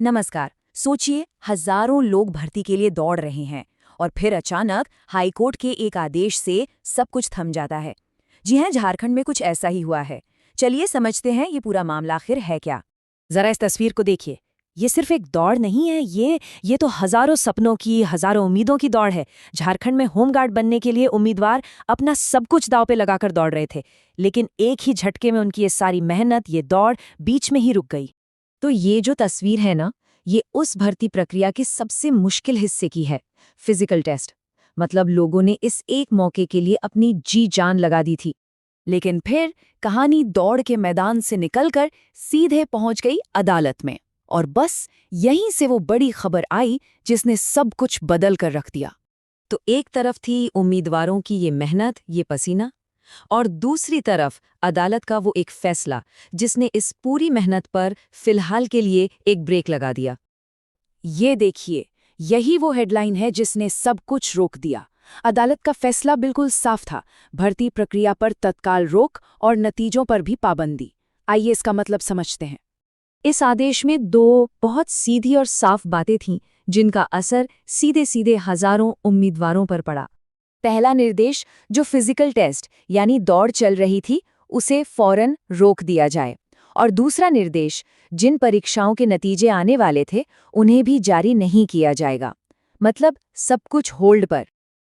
नमस्कार। सोचिए, हजारों लोग भर्ती के लिए दौड़ रहे हैं और फिर अचानक हाईकोर्ट के एक आदेश से सब कुछ थम जाता है। जी हां, झारखंड में कुछ ऐसा ही हुआ है। चलिए समझते हैं ये पूरा मामला आखिर है क्या। जरा इस तस्वीर को देखिए। ये सिर्फ एक दौड़ नहीं है, ये तो हजारों सपनों की, हजारों उम्मीदों की दौड़ है। झारखंड में होमगार्ड बनने के लिए उम्मीदवार अपना सब कुछ दांव पे लगाकर दौड़ रहे थे, लेकिन एक ही झटके में उनकी ये सारी मेहनत, ये दौड़ बीच में ही रुक गई। तो ये जो तस्वीर है ना, ये उस भर्ती प्रक्रिया के सबसे मुश्किल हिस्से की है, फिजिकल टेस्ट। मतलब लोगों ने इस एक मौके के लिए अपनी जी जान लगा दी थी। लेकिन फिर कहानी दौड़ के मैदान से निकलकर सीधे पहुंच गई अदालत में, और बस यहीं से वो बड़ी खबर आई जिसने सब कुछ बदल कर रख दिया। तो एक तरफ थी उम्मीदवारों की ये मेहनत, ये पसीना, और दूसरी तरफ अदालत का वो एक फैसला जिसने इस पूरी मेहनत पर फिलहाल के लिए एक ब्रेक लगा दिया। ये देखिए, यही वो हेडलाइन है जिसने सब कुछ रोक दिया। अदालत का फैसला बिल्कुल साफ था, भर्ती प्रक्रिया पर तत्काल रोक और नतीजों पर भी पाबंदी। आइए इसका मतलब समझते हैं। इस आदेश में दो बहुत सीधी और साफ बातें थीं जिनका असर सीधे सीधे हजारों उम्मीदवारों पर पड़ा। पहला निर्देश, जो फिजिकल टेस्ट यानी दौड़ चल रही थी उसे फौरन रोक दिया जाए, और दूसरा निर्देश, जिन परीक्षाओं के नतीजे आने वाले थे उन्हें भी जारी नहीं किया जाएगा। मतलब सब कुछ होल्ड पर।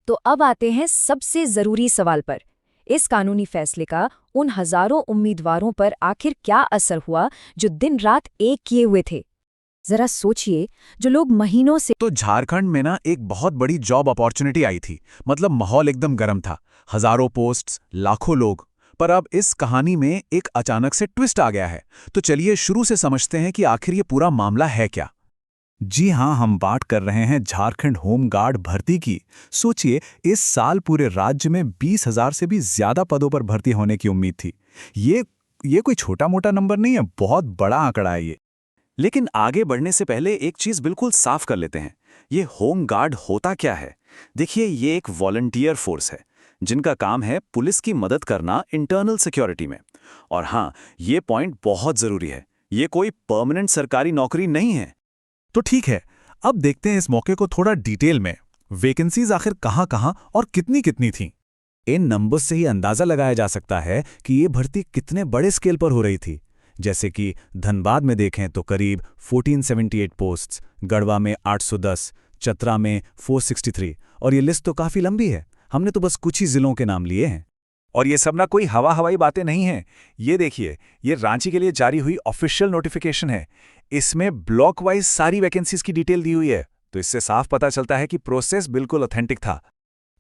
तो अब आते हैं सबसे जरूरी सवाल पर। इस कानूनी फैसले का उन हजारों उम्मीदवारों पर आखिर क्या असर हुआ जो दिन रात एक किए हुए थे। जरा सोचिए, जो लोग महीनों से तो झारखंड में ना एक बहुत बड़ी जॉब अपॉर्चुनिटी आई थी। मतलब माहौल एकदम गर्म था, हजारों पोस्ट्स, लाखों लोग। पर अब इस कहानी में एक अचानक से ट्विस्ट आ गया है। तो चलिए शुरू से समझते हैं कि आखिर ये पूरा मामला है क्या। जी हाँ, हम बात कर रहे हैं झारखंड होमगार्ड भर्ती की। सोचिए, इस साल पूरे राज्य में 20,000 से भी ज्यादा पदों पर भर्ती होने की उम्मीद थी। ये कोई छोटा मोटा नंबर नहीं है, बहुत बड़ा आंकड़ा है ये। लेकिन आगे बढ़ने से पहले एक चीज बिल्कुल साफ कर लेते हैं। ये होम गार्ड होता क्या है? देखिए, ये एक वॉलंटियर फोर्स है जिनका काम है पुलिस की मदद करना इंटरनल सिक्योरिटी में। और हाँ, ये पॉइंट बहुत जरूरी है, ये कोई परमानेंट सरकारी नौकरी नहीं है। तो ठीक है, अब देखते हैं इस मौके को थोड़ा डिटेल में। वैकेंसीज आखिर कहाँ-कहाँ और कितनी-कितनी थीं? इन नंबर्स से ही अंदाजा लगाया जा सकता है कि ये भर्ती कितने बड़े स्केल पर हो रही थी। जैसे कि धनबाद में देखें तो करीब 1478 पोस्ट्स, गढ़वा में 810, चतरा में 463, और ये लिस्ट तो काफ़ी लंबी है। हमने तो बस कुछ ही जिलों के नाम लिए हैं। और ये सब ना कोई हवाई बातें नहीं हैं। ये देखिए, ये रांची के लिए जारी हुई ऑफिशियल नोटिफिकेशन है। इसमें ब्लॉक वाइज सारी वैकेंसीज की डिटेल दी हुई है। तो इससे साफ पता चलता है कि प्रोसेस बिल्कुल ऑथेंटिक था।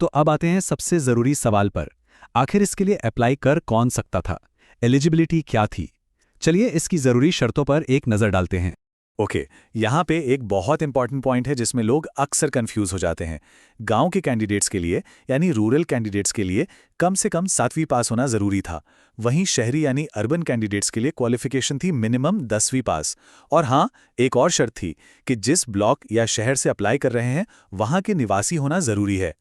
तो अब आते हैं सबसे ज़रूरी सवाल पर। आखिर इसके लिए अप्लाई कर कौन सकता था? एलिजिबिलिटी क्या थी? चलिए इसकी ज़रूरी शर्तों पर एक नज़र डालते हैं। ओके, यहाँ पे एक बहुत इंपॉर्टेंट पॉइंट है जिसमें लोग अक्सर कंफ्यूज हो जाते हैं। गांव के कैंडिडेट्स के लिए यानी रूरल कैंडिडेट्स के लिए कम से कम 7वीं पास होना ज़रूरी था। वहीं शहरी यानी अर्बन कैंडिडेट्स के लिए क्वालिफिकेशन थी मिनिमम 10वीं पास। और हाँ, एक और शर्त थी कि जिस ब्लॉक या शहर से अप्लाई कर रहे हैं वहाँ के निवासी होना ज़रूरी है।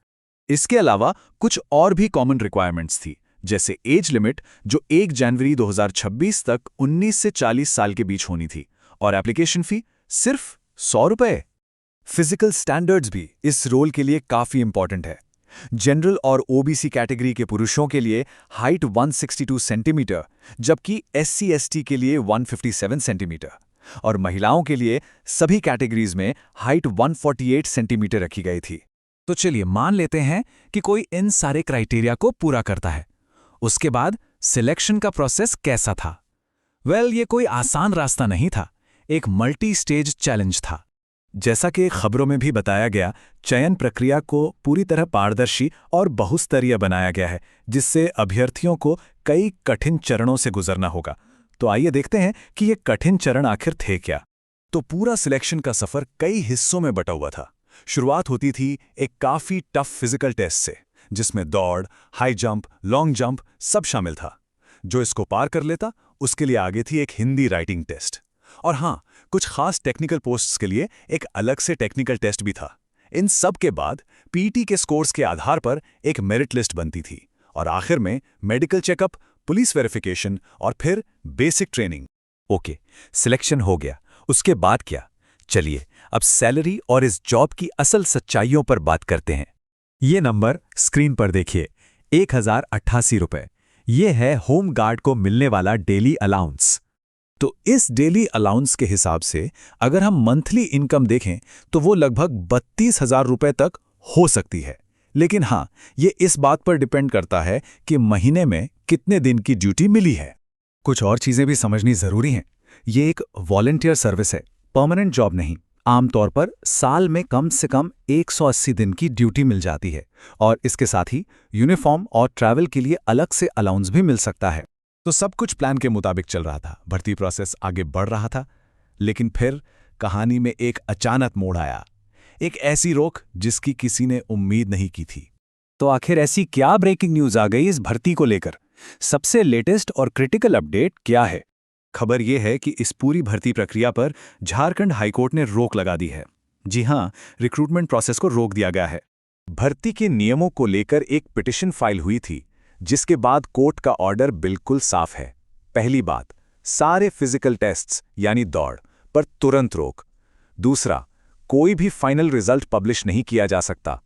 इसके अलावा कुछ और भी कॉमन रिक्वायरमेंट्स थी, जैसे एज लिमिट जो 1 जनवरी 2026 तक 19 से 40 साल के बीच होनी थी, और एप्लीकेशन फी सिर्फ 100 रुपए। फिजिकल स्टैंडर्ड्स भी इस रोल के लिए काफी इंपॉर्टेंट है। जनरल और ओबीसी कैटेगरी के पुरुषों के लिए हाइट 162 सेंटीमीटर, जबकि SC/ST के लिए 157 सेंटीमीटर, और महिलाओं के लिए सभी कैटेगरीज में हाइट 148 सेंटीमीटर रखी गई थी। तो चलिए मान लेते हैं कि कोई इन सारे क्राइटेरिया को पूरा करता है। उसके बाद सिलेक्शन का प्रोसेस कैसा था? ये कोई आसान रास्ता नहीं था, एक मल्टी स्टेज चैलेंज था। जैसा कि खबरों में भी बताया गया, चयन प्रक्रिया को पूरी तरह पारदर्शी और बहुस्तरीय बनाया गया है, जिससे अभ्यर्थियों को कई कठिन चरणों से गुजरना होगा। तो आइए देखते हैं कि ये कठिन चरण आखिर थे क्या। तो पूरा सिलेक्शन का सफर कई हिस्सों में बटा हुआ था। शुरुआत होती थी एक काफी टफ फिजिकल टेस्ट से, जिसमें दौड़, हाई जंप, लॉन्ग जंप सब शामिल था। जो इसको पार कर लेता उसके लिए आगे थी एक हिंदी राइटिंग टेस्ट। और हाँ, कुछ खास टेक्निकल पोस्ट्स के लिए एक अलग से टेक्निकल टेस्ट भी था। इन सब के बाद पीटी के स्कोर्स के आधार पर एक मेरिट लिस्ट बनती थी, और आखिर में मेडिकल चेकअप, पुलिस वेरिफिकेशन और फिर बेसिक ट्रेनिंग। ओके, सिलेक्शन हो गया। उसके बाद क्या? चलिए अब सैलरी और इस जॉब की असल सच्चाइयों पर बात करते हैं। ये नंबर स्क्रीन पर देखिए, 1088 रुपए। ये है होम गार्ड को मिलने वाला डेली अलाउंस। तो इस डेली अलाउंस के हिसाब से अगर हम मंथली इनकम देखें तो वो लगभग 32,000 रुपए तक हो सकती है। लेकिन हाँ, ये इस बात पर डिपेंड करता है कि महीने में कितने दिन की ड्यूटी मिली है। कुछ और चीज़ें भी समझनी ज़रूरी हैं। ये एक वॉलंटियर सर्विस है, परमानेंट जॉब नहीं। आमतौर पर साल में कम से कम 180 दिन की ड्यूटी मिल जाती है और इसके साथ ही यूनिफॉर्म और ट्रैवल के लिए अलग से अलाउंस भी मिल सकता है। तो सब कुछ प्लान के मुताबिक चल रहा था, भर्ती प्रोसेस आगे बढ़ रहा था। लेकिन फिर कहानी में एक अचानक मोड़ आया, एक ऐसी रोक जिसकी किसी ने उम्मीद नहीं की थी। तो आखिर ऐसी क्या ब्रेकिंग न्यूज़ आ गई इस भर्ती को लेकर? सबसे लेटेस्ट और क्रिटिकल अपडेट क्या है? खबर यह है कि इस पूरी भर्ती प्रक्रिया पर झारखंड हाईकोर्ट ने रोक लगा दी है। जी हां, रिक्रूटमेंट प्रोसेस को रोक दिया गया है। भर्ती के नियमों को लेकर एक पिटीशन फाइल हुई थी, जिसके बाद कोर्ट का ऑर्डर बिल्कुल साफ है। पहली बात, सारे फिजिकल टेस्ट्स यानी दौड़ पर तुरंत रोक। दूसरा, कोई भी फाइनल रिजल्ट पब्लिश नहीं किया जा सकता।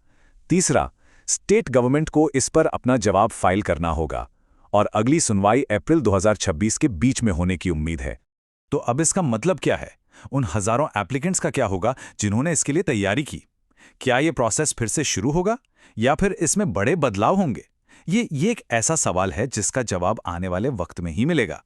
तीसरा, स्टेट गवर्नमेंट को इस पर अपना जवाब फाइल करना होगा और अगली सुनवाई अप्रैल 2026 के बीच में होने की उम्मीद है। तो अब इसका मतलब क्या है? उन हजारों एप्लीकेंट्स का क्या होगा जिन्होंने इसके लिए तैयारी की? क्या ये प्रोसेस फिर से शुरू होगा या फिर इसमें बड़े बदलाव होंगे? ये एक ऐसा सवाल है जिसका जवाब आने वाले वक्त में ही मिलेगा।